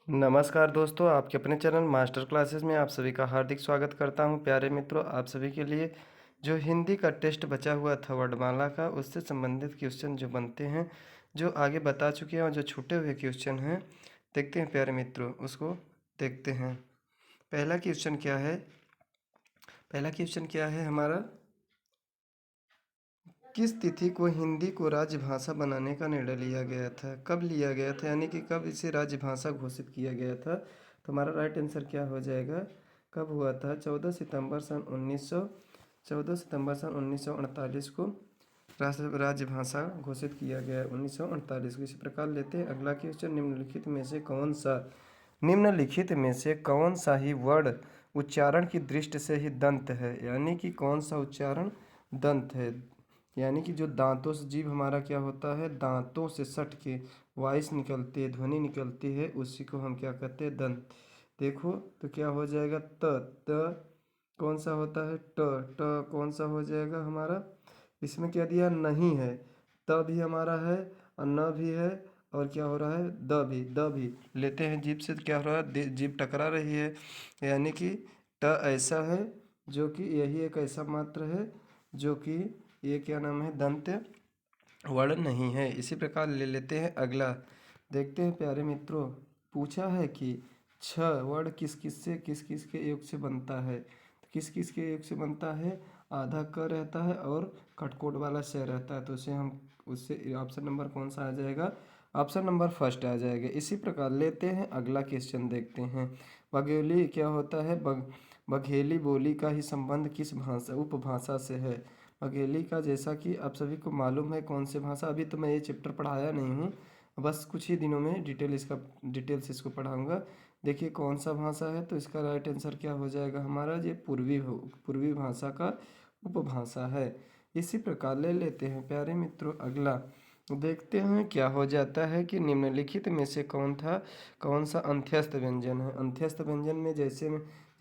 नमस्कार दोस्तों, आपके अपने चैनल मास्टर क्लासेस में आप सभी का हार्दिक स्वागत करता हूं। प्यारे मित्रों, आप सभी के लिए जो हिंदी का टेस्ट बचा हुआ था वर्णमाला का, उससे संबंधित क्वेश्चन जो बनते हैं, जो आगे बता चुके हैं और जो छूटे हुए क्वेश्चन हैं, देखते हैं प्यारे मित्रों, उसको देखते हैं। पहला क्वेश्चन क्या है? पहला क्वेश्चन क्या है हमारा? किस तिथि को हिंदी को राजभाषा बनाने का निर्णय लिया गया था? कब लिया गया था, यानी कि कब इसे राजभाषा घोषित किया गया था? तो हमारा राइट आंसर क्या हो जाएगा? कब हुआ था? 14 सितंबर सन 1948 को राजभाषा घोषित किया गया, 1948 को। इसी प्रकार लेते हैं अगला क्वेश्चन। निम्नलिखित में से कौन सा ही वर्ण उच्चारण की दृष्टि से ही दंत है? यानी कि कौन सा उच्चारण दंत है? यानी कि जो दांतों से जीभ हमारा क्या होता है, दांतों से सट के वॉइस निकलती है, ध्वनि निकलती है, उसी को हम क्या कहते हैं? दंत। देखो तो क्या हो जाएगा? त कौन सा होता है? ट कौन सा हो जाएगा हमारा? इसमें क्या दिया? नहीं है। त भी हमारा है और न भी है, और क्या हो रहा है? द भी लेते हैं। जीभ से क्या हो रहा है? जीभ टकरा रही है, यानी कि ट ऐसा है जो कि यही एक ऐसा मात्र है जो कि ये क्या नाम है? दंत वर्ण नहीं है। इसी प्रकार ले लेते हैं अगला। देखते हैं प्यारे मित्रों, पूछा है कि छ वर्ण किस किस के योग से बनता है? तो किस किस के योग से बनता है? आधा क रहता है और खटकोट वाला से रहता है, तो उसे हम उससे ऑप्शन नंबर कौन सा आ जाएगा? ऑप्शन नंबर फर्स्ट आ जाएगा। इसी प्रकार लेते हैं अगला क्वेश्चन, देखते हैं। बघेली क्या होता है? बघेली बोली का ही संबंध किस भाषा उपभाषा से है? बघेली का, जैसा कि आप सभी को मालूम है, कौन सी भाषा? अभी तो मैं ये चैप्टर पढ़ाया नहीं हूँ, बस कुछ ही दिनों में डिटेल से इसको पढ़ाऊँगा। देखिए कौन सा भाषा है, तो इसका राइट आंसर क्या हो जाएगा हमारा? ये पूर्वी भाषा का उपभाषा है। इसी प्रकार ले लेते हैं प्यारे मित्रों अगला। देखते हैं क्या हो जाता है कि निम्नलिखित में से कौन सा अंत्यस्थ व्यंजन है? अंत्यस्थ व्यंजन में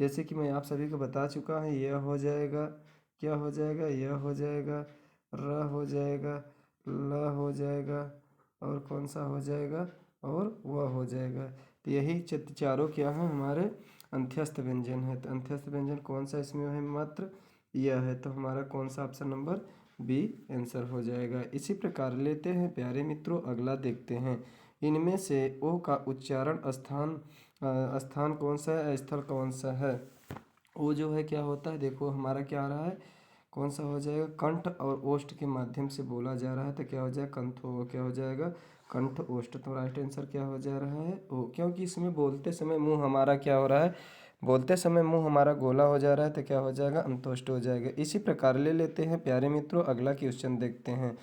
जैसे कि मैं आप सभी को बता चुका हूँ, यह हो जाएगा, क्या हो जाएगा? यह हो जाएगा, र हो जाएगा, ल हो जाएगा, और कौन सा हो जाएगा? और वह हो जाएगा। तो यही चारों क्या हैं? हमारे अंत्यस्थ व्यंजन है। तो अंत्यस्थ व्यंजन कौन सा इसमें है? मात्र यह है। तो हमारा कौन सा ऑप्शन नंबर बी आंसर हो जाएगा। इसी प्रकार लेते हैं प्यारे मित्रों अगला, देखते हैं। इनमें से ओ का उच्चारण स्थान कौन सा है? स्थल कौन सा है? ओ जो है क्या होता है? देखो हमारा क्या आ रहा है? कौन सा हो जाएगा? कंठ और ओष्ठ के माध्यम से बोला जा रहा है, तो क्या हो जाएगा? कंठ हो, क्या हो जाएगा? कंठ ओष्ठ। तो राइट आंसर क्या हो जा रहा है? ओ, क्योंकि इसमें बोलते समय मुंह हमारा क्या हो रहा है? बोलते समय मुंह हमारा गोला हो जा रहा है, तो क्या हो जाएगा? अंतोष्ठ हो जाएगा। इसी प्रकार ले लेते हैं प्यारे मित्रों अगला क्वेश्चन, देखते हैं।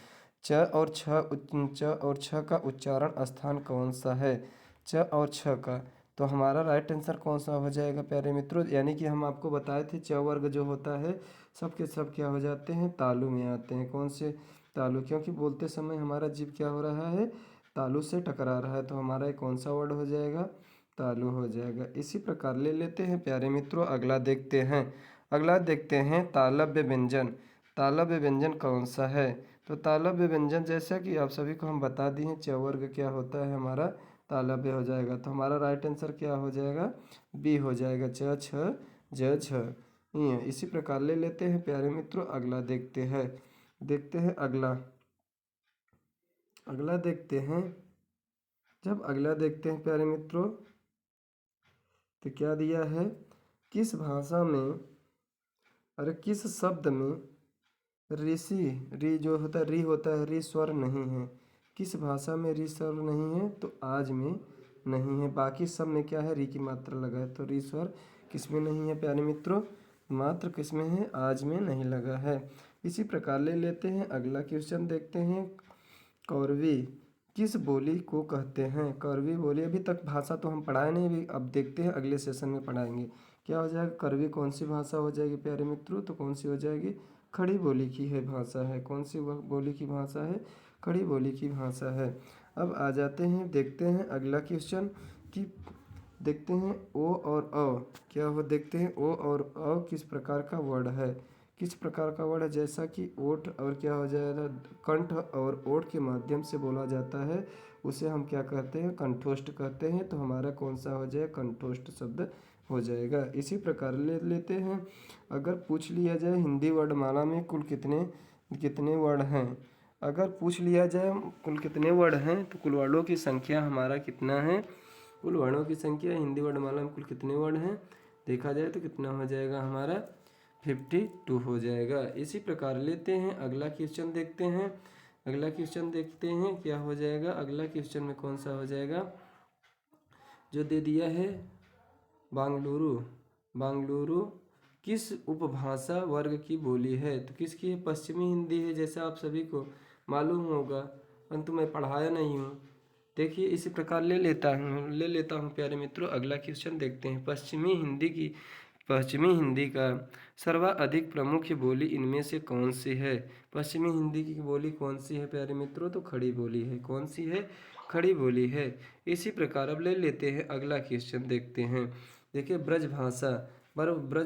च और छ का उच्चारण स्थान कौन सा है? च और छ का, तो हमारा राइट आंसर कौन सा हो जाएगा प्यारे मित्रों? यानी कि हम आपको बताए थे च वर्ग जो होता है सब के सब क्या हो जाते हैं? तालु में आते हैं। कौन से? तालु, क्योंकि बोलते समय हमारा जीभ क्या हो रहा है? तालु से टकरा रहा है, तो हमारा ये कौन सा वर्ड हो जाएगा? तालु हो जाएगा। इसी प्रकार ले लेते हैं प्यारे मित्रों अगला, देखते हैं। अगला देखते हैं तालव्य व्यंजन। तालव्य व्यंजन कौन सा है? तो तालव्य व्यंजन जैसा कि आप सभी को हम बता दिए, च वर्ग क्या होता है हमारा? तालव्य हो जाएगा। तो हमारा राइट आंसर क्या हो जाएगा? बी हो जाएगा। च छ ज छ। ये इसी प्रकार ले लेते हैं प्यारे मित्रों अगला, देखते हैं अगला। अगला देखते हैं। जब अगला देखते हैं प्यारे मित्रों, तो क्या दिया है? किस भाषा में, अरे किस शब्द में ऋषि, री जो होता है, री होता है, री स्वर नहीं है? किस भाषा में री स्वर नहीं है? तो आज में नहीं है। बाकी सब में क्या है? री की मात्रा लगा है। तो री स्वर किस में नहीं है प्यारे मित्रों? मात्र किस में है? आज में नहीं लगा है। इसी प्रकार ले लेते हैं अगला क्वेश्चन, देखते हैं। कौरवी किस बोली को कहते हैं? कौरवी बोली, अभी तक भाषा तो हम पढ़ाए नहीं, अभी अब देखते हैं अगले सेशन में पढ़ाएंगे। क्या हो जाएगा? कौरवी कौन सी भाषा हो जाएगी प्यारे मित्रों? तो कौन सी हो जाएगी? खड़ी बोली की है भाषा है। कौन सी वह बोली की भाषा है? खड़ी बोली की भाषा है। अब आ जाते हैं, देखते हैं अगला क्वेश्चन कि देखते हैं ओ और अ क्या हो, देखते हैं ओ और अ किस प्रकार का वर्ड है? किस प्रकार का वर्ड है? जैसा कि ओठ और क्या हो जाएगा? कंठ और ओठ के माध्यम से बोला जाता है, उसे हम क्या कहते हैं, कंठोष्ठ कहते हैं। तो हमारा कौन सा हो जाए, कंठोष्ठ शब्द हो जाएगा। इसी प्रकार ले लेते हैं, अगर पूछ लिया जाए हिंदी वर्णमाला में कुल कितने कितने वर्ण हैं। अगर पूछ लिया जाए कुल कितने वर्ण हैं, तो कुल वर्णों की संख्या हमारा कितना है, कुल वर्णों की संख्या हिंदी वर्णमाला में कुल कितने वर्ण हैं देखा जाए तो कितना हो जाएगा हमारा 52 हो जाएगा। इसी प्रकार लेते हैं अगला क्वेश्चन देखते हैं। अगला क्वेश्चन देखते हैं क्या हो जाएगा। अगला क्वेश्चन में कौन सा हो जाएगा, जो दे दिया है बांगलुरु। बांगलुरु किस उपभाषा वर्ग की बोली है, तो किसकी है, पश्चिमी हिंदी है, जैसा आप सभी को मालूम होगा, परंतु मैं पढ़ाया नहीं हूँ। देखिए इसी प्रकार ले लेता हूँ प्यारे मित्रों। अगला क्वेश्चन देखते हैं, पश्चिमी हिंदी का सर्वाधिक प्रमुख बोली इनमें से कौन सी है। पश्चिमी हिंदी की बोली कौन सी है प्यारे मित्रों, तो खड़ी बोली है। कौन सी है, खड़ी बोली है। इसी प्रकार अब ले लेते हैं अगला क्वेश्चन देखते हैं। देखिए ब्रज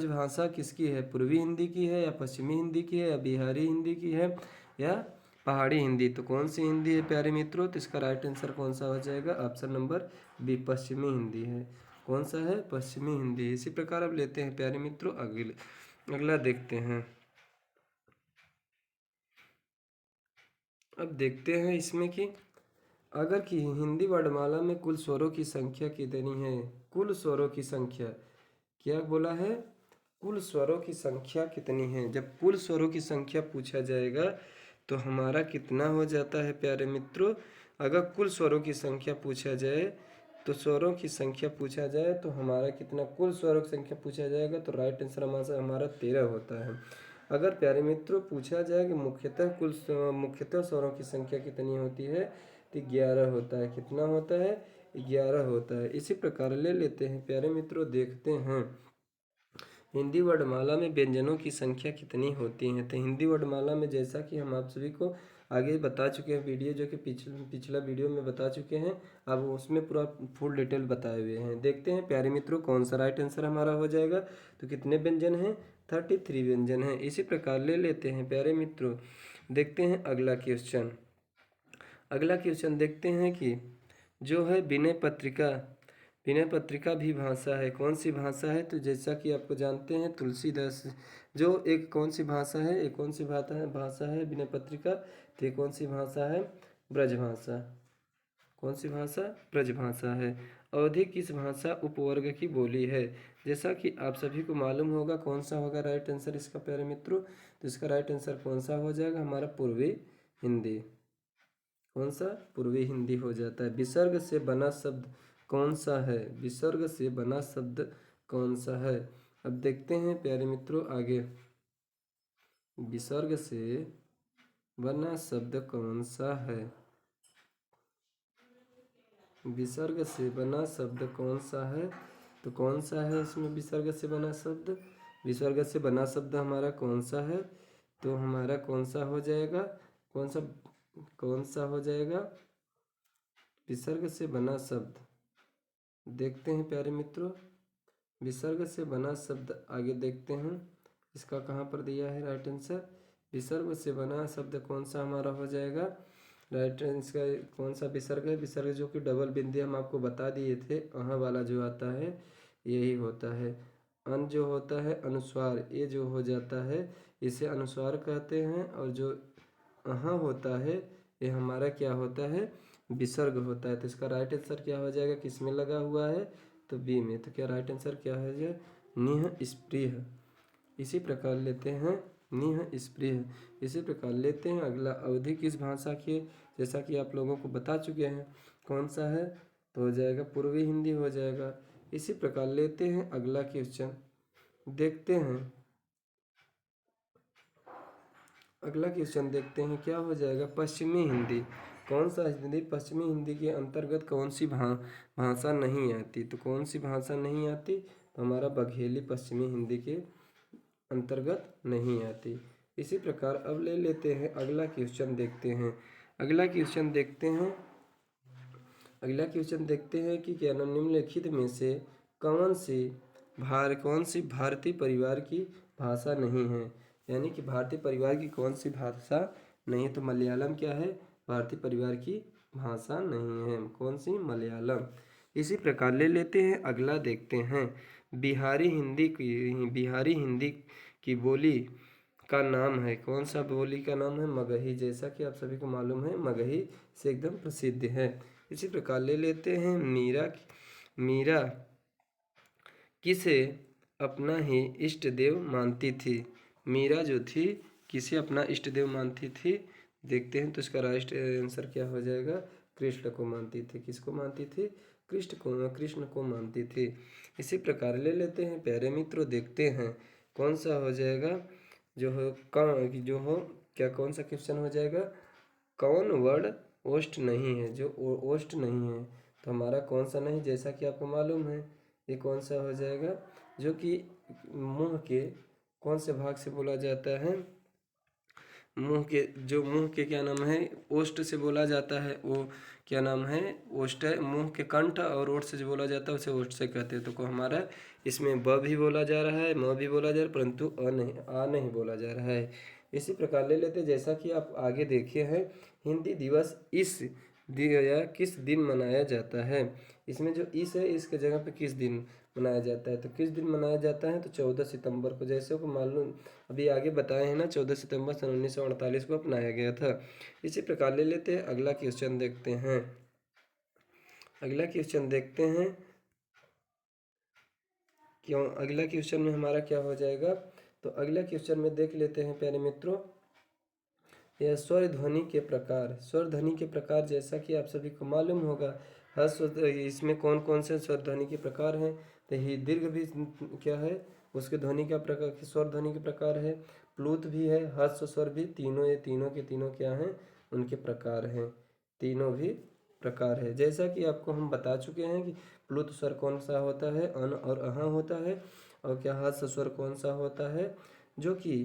भाषा किसकी है, पूर्वी हिंदी की है या पश्चिमी हिंदी की है या बिहारी हिंदी की है या पहाड़ी हिंदी। तो कौन सी हिंदी है प्यारे मित्रों, तो इसका राइट आंसर कौन सा हो जाएगा, ऑप्शन नंबर बी, पश्चिमी हिंदी है। कौन सा है, पश्चिमी हिंदी। इसी प्रकार अब लेते हैं प्यारे मित्रों अगला देखते हैं। अब देखते हैं इसमें कि अगर कि हिंदी वर्णमाला में कुल स्वरों की संख्या कितनी है। कुल स्वरों की संख्या क्या बोला है, कुल स्वरों की संख्या कितनी है। जब कुल स्वरों की संख्या पूछा जाएगा तो हमारा कितना हो जाता है प्यारे मित्रों। अगर कुल स्वरों की संख्या पूछा जाए तो स्वरों की संख्या पूछा जाए तो हमारा कितना, कुल स्वरों की संख्या पूछा जाएगा तो राइट आंसर हमारा 13 होता है। अगर प्यारे मित्रों पूछा जाए कि मुख्यतः स्वरों की संख्या कितनी होती है, तो 11 होता है। कितना होता है, 11 होता है। इसी प्रकार ले लेते हैं प्यारे मित्रों, देखते हैं हिंदी वर्णमाला में व्यंजनों की संख्या कितनी होती है। तो हिंदी वर्णमाला में जैसा कि हम आप सभी को आगे बता चुके हैं, वीडियो जो कि पिछला वीडियो में बता चुके हैं, अब उसमें पूरा फुल डिटेल बताए हुए हैं। देखते हैं प्यारे मित्रों कौन सा राइट आंसर हमारा हो जाएगा। तो कितने व्यंजन हैं, 33 व्यंजन हैं। इसी प्रकार ले लेते हैं प्यारे मित्रों, देखते हैं अगला क्वेश्चन। अगला क्वेश्चन देखते हैं कि जो है विनय पत्रिका भी भाषा है। कौन सी भाषा है, तो जैसा कि आपको जानते हैं तुलसीदास जो एक कौन सी भाषा है, एक कौन सी भाषा है विनय पत्रिका, तो कौन सी भाषा है, ब्रजभाषा। कौन सी भाषा, ब्रजभाषा है। अवधि किस भाषा उपवर्ग की बोली है। जैसा कि आप सभी को मालूम होगा कौन सा होगा राइट आंसर इसका प्यारे मित्रों, तो इसका राइट आंसर कौन सा हो जाएगा, हमारा पूर्वी हिंदी। कौन सा, पूर्वी हिंदी हो जाता है। विसर्ग से बना शब्द कौन सा है, विसर्ग से बना शब्द कौन सा है। अब देखते हैं प्यारे मित्रों आगे, विसर्ग से बना शब्द कौन सा है, विसर्ग से बना शब्द कौन सा है। तो कौन सा है इसमें विसर्ग से बना शब्द, विसर्ग से बना शब्द हमारा कौन सा है, तो हमारा कौन सा हो जाएगा, कौन सा हो जाएगा, विसर्ग से बना शब्द। देखते हैं प्यारे मित्रों, विसर्ग से बना शब्द आगे देखते हैं इसका कहाँ पर दिया है राइट आंसर। विसर्ग से बना शब्द कौन सा हमारा हो जाएगा, राइट आंसर कौन सा विसर्ग है, विसर्ग जो कि डबल बिंदी हम आपको बता दिए थे, अहाँ वाला जो आता है यही होता है। अन जो होता है अनुस्वार, ये जो हो जाता है इसे अनुस्वार कहते हैं, और जो अहाँ होता है ये हमारा क्या होता है, विसर्ग होता है। तो इसका राइट आंसर क्या हो जाएगा, किस में लगा हुआ है, तो बी में। तो क्या राइट आंसर क्या है, जो निह स्पृह। इसी प्रकार लेते हैं निह स्पृह। इसी प्रकार लेते हैं अगला, अवधि किस भाषा की, जैसा कि आप लोगों को बता चुके हैं कौन सा है, तो हो जाएगा पूर्वी हिंदी हो जाएगा। इसी प्रकार लेते हैं अगला क्वेश्चन, देखते हैं अगला क्वेश्चन देखते हैं क्या हो जाएगा, पश्चिमी हिंदी। कौन सा हिंदी, पश्चिमी हिंदी के अंतर्गत कौन सी भाषा नहीं आती। तो कौन सी भाषा नहीं आती, तो हमारा बघेली पश्चिमी हिंदी के अंतर्गत नहीं आती। इसी प्रकार अब ले लेते हैं अगला क्वेश्चन देखते हैं। अगला क्वेश्चन देखते हैं, अगला क्वेश्चन देखते हैं कि क्या निम्नलिखित में से कौन सी भारतीय परिवार की भाषा नहीं है। यानी कि भारतीय परिवार की कौन सी भाषा नहीं है, तो मलयालम क्या है, भारतीय परिवार की भाषा नहीं है। कौन सी? मलयालम। इसी प्रकार ले लेते हैं अगला, देखते हैं बिहारी हिंदी की बोली का नाम है। कौन सा बोली का नाम है? मगही। जैसा कि आप सभी को मालूम है, मगही से एकदम प्रसिद्ध है। इसी प्रकार ले लेते हैं मीरा किसे अपना ही इष्ट देव मानती थी। मीरा जो थी किसे अपना इष्ट देव मानती थी? देखते हैं तो इसका राइट आंसर क्या हो जाएगा? कृष्ण को मानती थी। किसको मानती थी? कृष्ण को मानती थी। इसी प्रकार ले लेते हैं प्यारे मित्रों, देखते हैं कौन सा हो जाएगा जो हो क्या, कौन सा क्वेश्चन हो जाएगा? कौन वर्ड ओष्ठ नहीं है? जो ओष्ठ नहीं है तो हमारा कौन सा नहीं, जैसा कि आपको मालूम है ये कौन सा हो जाएगा? जो कि मुंह के कौन से भाग से बोला जाता है? मुंह के क्या नाम है? ओष्ठ से बोला जाता है। वो क्या नाम है? ओष्ठ है। मुंह के कंठ और ओठ से जो बोला जाता है उसे ओष्ठ से कहते हैं। तो को हमारा इसमें ब भी बोला जा रहा है, म भी बोला जा रहा है, परंतु आ नहीं बोला जा रहा है। इसी प्रकार ले लेते, जैसा कि आप आगे देखे हैं, हिंदी दिवस किस दिन मनाया जाता है। इसमें जो इस है, इसके जगह पे किस दिन मनाया जाता है? तो किस दिन मनाया जाता है? तो 14 सितंबर को। जैसे को मालूम अभी आगे बताए हैं ना, 14 सितंबर सन 1948 को अपनाया गया था। इसी प्रकार ले लेते हैं अगला क्वेश्चन, देखते हैं अगला क्वेश्चन देखते हैं क्यों अगला क्वेश्चन में हमारा क्या हो जाएगा? तो अगला क्वेश्चन में देख लेते हैं प्यारे मित्रों, यह स्वर ध्वनि के प्रकार। स्वर ध्वनि के प्रकार जैसा कि आप सभी को मालूम होगा, हर स्वर इसमें कौन कौन से स्वर ध्वनि के प्रकार हैं? तो ही दीर्घ भी क्या है? उसके ध्वनि का प्रकार, स्वर ध्वनि के प्रकार है। प्लुत भी है, हर्ष स्वर भी, तीनों ये तीनों के तीनों क्या हैं? उनके प्रकार हैं। तीनों भी प्रकार है। जैसा कि आपको हम बता चुके हैं कि प्लुत स्वर कौन सा होता है? अन और अहा होता है। और क्या हर्ष स्वर कौन सा होता है? जो कि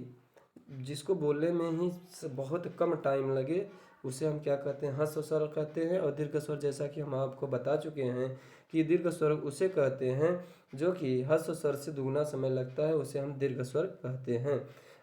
जिसको बोलने में ही बहुत कम टाइम लगे उसे हम क्या कहते हैं? हर्ष स्वर कहते हैं। और दीर्घ स्वर, जैसा कि हम आपको बता चुके हैं कि दीर्घ स्वर उसे कहते हैं जो कि हर्ष स्वर से दुगना समय लगता है, उसे हम दीर्घ स्वर कहते हैं।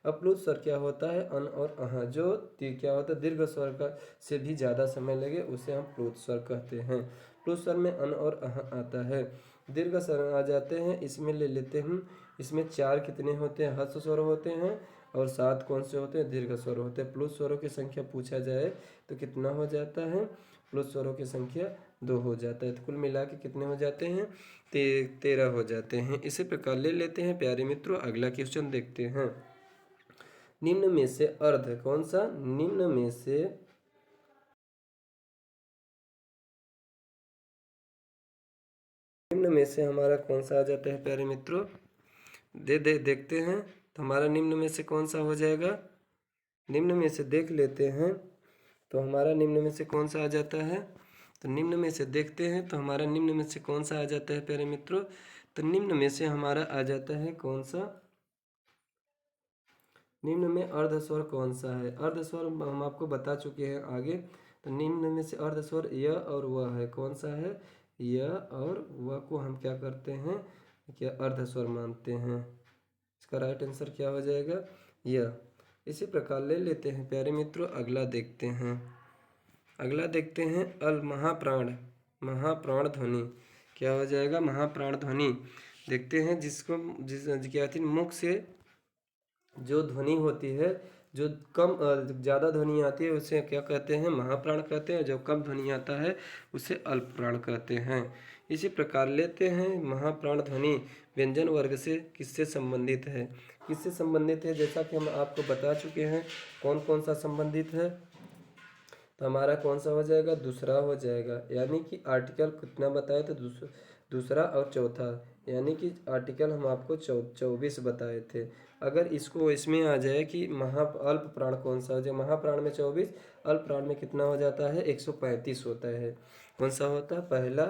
अब प्लुत स्वर क्या होता है? अन और अह। जो क्या होता है? दीर्घ स्वर का से भी ज़्यादा समय लगे उसे हम प्लुत स्वर कहते हैं। प्लुत स्वर में अन और अह आता है। दीर्घ स्वर आ जाते हैं, इसमें ले लेते हैं। इसमें 4 कितने होते हैं? हर्ष स्वर होते हैं। और 7 कौन से होते हैं? दीर्घ स्वर होते हैं। प्लुत स्वरों की संख्या पूछा जाए तो कितना हो जाता है? प्लुत स्वरों की संख्या 2 हो जाता है। तो कुल मिला के कितने हो जाते हैं? 13 हो जाते हैं। इसी प्रकार ले लेते हैं प्यारे मित्रों, अगला क्वेश्चन देखते हैं। निम्न में से अर्ध कौन सा? निम्न में से हमारा कौन सा आ जाता है प्यारे मित्रों? देखते हैं तो हमारा निम्न में से कौन सा हो जाएगा? निम्न में से देख लेते हैं तो हमारा निम्न में से कौन सा आ जाता है? तो निम्न में से देखते हैं तो हमारा निम्न में से कौन सा आ जाता है प्यारे मित्रों? तो निम्न में से हमारा आ जाता है कौन सा? निम्न में अर्ध स्वर कौन सा है? अर्ध स्वर हम आपको बता चुके हैं आगे। तो निम्न में से अर्ध स्वर य और व है। कौन सा है? य और व को हम क्या करते हैं? क्या अर्ध स्वर मानते हैं। इसका राइट आंसर क्या हो जाएगा? य। इसी प्रकार ले लेते हैं प्यारे मित्रों, अगला देखते हैं। अगला देखते हैं अल महाप्राण ध्वनि। क्या हो जाएगा? महाप्राण ध्वनि। देखते हैं जिस क्या थी, मुख से जो ध्वनि होती है, जो कम ज़्यादा ध्वनि आती है उसे क्या कहते हैं? महाप्राण कहते हैं। जो कम ध्वनि आता है उसे अल्प प्राण कहते हैं। इसी प्रकार लेते हैं महाप्राण ध्वनि व्यंजन वर्ग से किससे संबंधित है? किससे संबंधित है? जैसा कि हम आपको बता चुके हैं कौन कौन सा संबंधित है। तो हमारा कौन सा हो जाएगा? दूसरा हो जाएगा। यानी कि आर्टिकल कितना बताए? तो दूसरा और चौथा। यानी कि आर्टिकल हम आपको 24 बताए थे। अगर इसको इसमें आ जाए कि अल्प प्राण कौन सा हो जाए? महाप्राण में 24, अल्प प्राण में कितना हो जाता है? 135 होता है। कौन सा होता है? पहला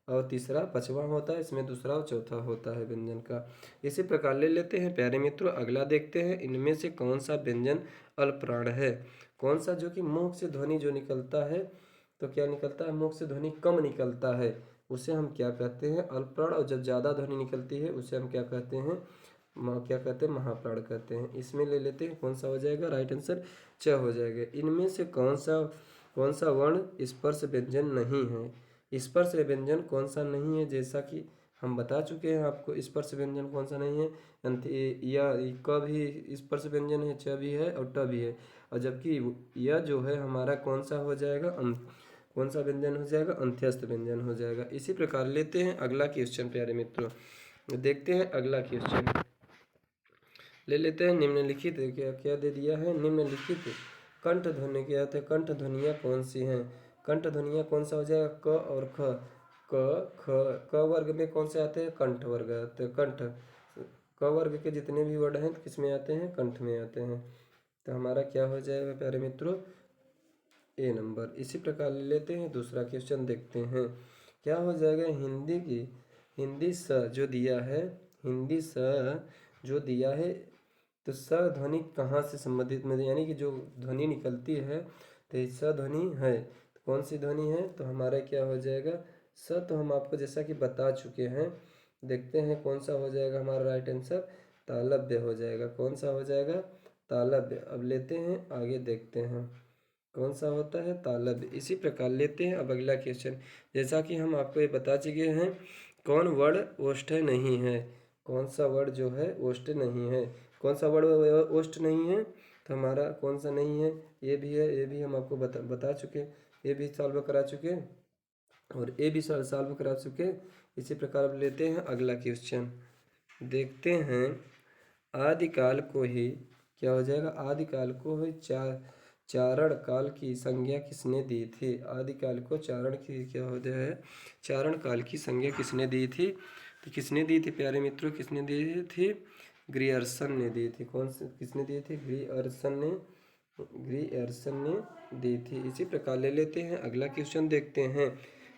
और तीसरा, पांचवा होता है। इसमें दूसरा और चौथा होता है व्यंजन का। इसी प्रकार ले लेते हैं प्यारे मित्रों, अगला देखते हैं इनमें से कौन सा व्यंजन अल्प प्राण है। कौन सा? जो कि मुख से ध्वनि जो निकलता है, तो क्या निकलता है? मुख से ध्वनि कम निकलता है उसे हम क्या कहते हैं? अल्प प्राण। और जब ज़्यादा ध्वनि निकलती है उसे हम क्या कहते हैं? क्या कहते हैं? महाप्राण कहते हैं। इसमें ले लेते हैं कौन सा हो जाएगा? राइट आंसर च हो जाएगा। इनमें से कौन सा कौन सा वर्ण स्पर्श व्यंजन नहीं है। स्पर्श व्यंजन कौन सा नहीं है, जैसा कि हम बता चुके हैं आपको स्पर्श व्यंजन कौन सा नहीं है। या क भी स्पर्श व्यंजन है, च भी है और ट भी है। और जबकि यह जो है हमारा कौन सा हो जाएगा, कौन सा व्यंजन हो जाएगा, अंत्यस्थ व्यंजन हो जाएगा। इसी प्रकार लेते हैं अगला क्वेश्चन प्यारे मित्रों, देखते हैं अगला क्वेश्चन ले लेते हैं। निम्नलिखित क्या क्या दे दिया है, निम्नलिखित कंठ ध्वनि के अर्थ है, कंठ ध्वनियाँ कौन सी हैं। कंठ ध्वनियाँ कौन सा हो जाएगा, क और ख। क वर्ग में कौन से आते हैं, कंठ वर्ग आते हैं। कंठ क वर्ग के जितने भी वर्ड हैं किस में आते हैं, कंठ में आते हैं। तो हमारा क्या हो जाएगा प्यारे मित्रों, ए नंबर। इसी प्रकार ले लेते हैं दूसरा क्वेश्चन, देखते हैं क्या हो जाएगा। हिंदी स जो दिया है, हिंदी स जो दिया है, तो स ध्वनि कहाँ से संबंधित में, यानी कि जो ध्वनि निकलती है तो स ध्वनि है, तो कौन सी ध्वनि है, तो हमारा क्या हो जाएगा स। तो हम आपको जैसा कि बता चुके हैं, देखते हैं कौन सा हो जाएगा हमारा राइट आंसर, तालव्य हो जाएगा। कौन सा हो जाएगा, तालव्य। अब लेते हैं आगे, देखते हैं कौन सा होता है, तालव्य। इसी प्रकार लेते हैं अब अगला क्वेश्चन, जैसा कि हम आपको ये बता चुके हैं कौन वर्ड ओष्ठ नहीं है। कौन सा वर्ड जो है ओष्ठ नहीं है, कौन सा वर्ड ओष्ठ नहीं है, तो हमारा कौन सा नहीं है, ये भी है, ये भी हम आपको बता चुके, ये भी सॉल्व करा चुके और ये भी सॉल्व करा चुके। इसी प्रकार अब लेते हैं अगला क्वेश्चन, देखते हैं आदिकाल को ही क्या हो जाएगा, आदिकाल को ही चारण काल की संज्ञा किसने दी थी। आदिकाल को चारण की क्या हो जाए, चारण काल की संज्ञा किसने दी थी, तो किसने दी थी प्यारे मित्रों, किसने दी थी, ग्रियर्सन ने दी थी। कौन से किसने दी थी, ग्रियर्सन ने दी थी। इसी प्रकार ले लेते हैं अगला क्वेश्चन, देखते हैं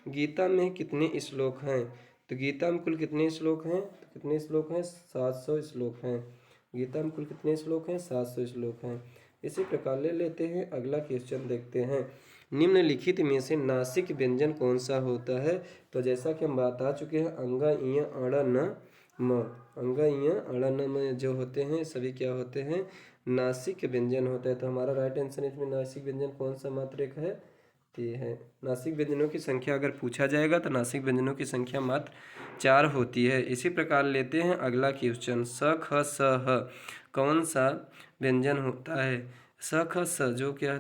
गीता में कितने श्लोक हैं। तो गीता में कुल कितने श्लोक हैं, तो कितने श्लोक हैं, 700 श्लोक हैं। गीता में कुल कितने श्लोक हैं, 700 श्लोक हैं। इसी प्रकार ले लेते हैं अगला क्वेश्चन, देखते हैं निम्नलिखित में से नासिक व्यंजन कौन सा होता है। तो जैसा कि हम बता चुके हैं, अंगा इय अड़ न म, अंगा इय अड़ न म जो होते हैं सभी क्या होते हैं, नासिक व्यंजन होता है। तो हमारा राइट आंसर इसमें नासिक व्यंजन कौन सा मात्रक है, तो ये है। नासिक व्यंजनों की संख्या अगर पूछा जाएगा तो नासिक व्यंजनों की संख्या मात्र 4 होती है। इसी प्रकार लेते हैं अगला क्वेश्चन, स ख स ह कौन सा व्यंजन होता है। स ख स जो क्या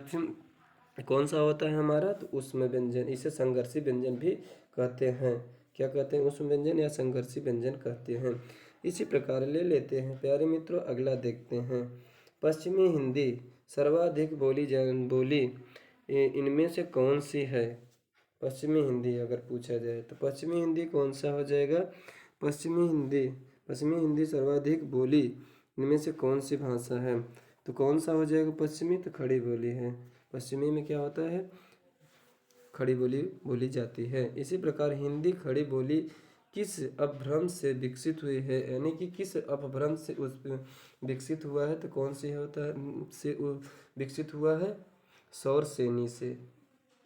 कौन सा होता है हमारा, तो उसमें व्यंजन, इसे संघर्षी व्यंजन भी कहते हैं। क्या कहते हैं, उसमें व्यंजन या संघर्षी व्यंजन कहते हैं। इसी प्रकार ले लेते हैं प्यारे मित्रों अगला, देखते हैं पश्चिमी हिंदी सर्वाधिक बोली इनमें से कौन सी है। पश्चिमी हिंदी अगर पूछा जाए तो पश्चिमी हिंदी कौन सा हो जाएगा, पश्चिमी हिंदी सर्वाधिक बोली इनमें से कौन सी भाषा है, तो कौन सा हो जाएगा पश्चिमी, तो खड़ी बोली है। पश्चिमी में क्या होता है, खड़ी बोली बोली जाती है। इसी प्रकार हिंदी खड़ी बोली किस अपभ्रंश से विकसित हुई है, यानी कि किस अपभ्रंश से उस विकसित हुआ है, तो कौन सी होता है से विकसित हुआ है, सौर सेनी से।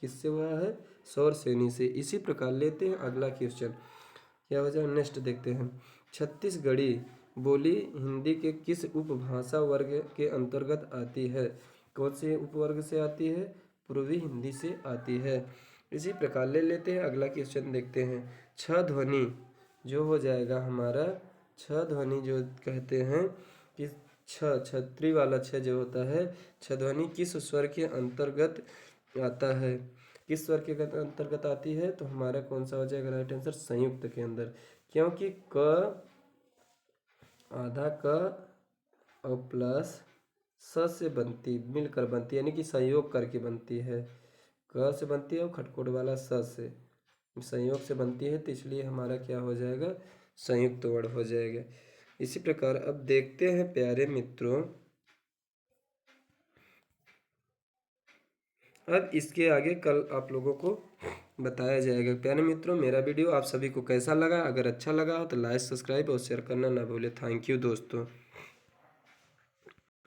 किससे हुआ है, सौर सेनी से। इसी प्रकार लेते हैं अगला क्वेश्चन, क्या हो जाए नेक्स्ट, देखते हैं छत्तीसगढ़ी बोली हिंदी के किस उपभाषा वर्ग के अंतर्गत आती है। कौन से उपवर्ग से आती है, पूर्वी हिंदी से आती है। इसी प्रकार ले लेते हैं अगला क्वेश्चन, देखते हैं छ ध्वनि जो हो जाएगा हमारा, छ ध्वनि जो कहते हैं कि छत्री वाला छ जो होता है, छ ध्वनि किस स्वर के अंतर्गत आता है, किस स्वर के अंतर्गत आती है, तो हमारा कौन सा हो जाएगा राइट आंसर, संयुक्त के अंदर। क्योंकि क आधा क और प्लस स से बनती, मिलकर बनती, यानी कि संयोग करके बनती है। क से बनती है और खटखोट वाला स से संयोग से बनती है, तो इसलिए हमारा क्या हो जाएगा, संयुक्त वर्ण हो जाएगा। इसी प्रकार अब देखते हैं प्यारे मित्रों, अब इसके आगे कल आप लोगों को बताया जाएगा। प्यारे मित्रों मेरा वीडियो आप सभी को कैसा लगा, अगर अच्छा लगा हो तो लाइक सब्सक्राइब और शेयर करना ना भूलें। थैंक यू दोस्तों।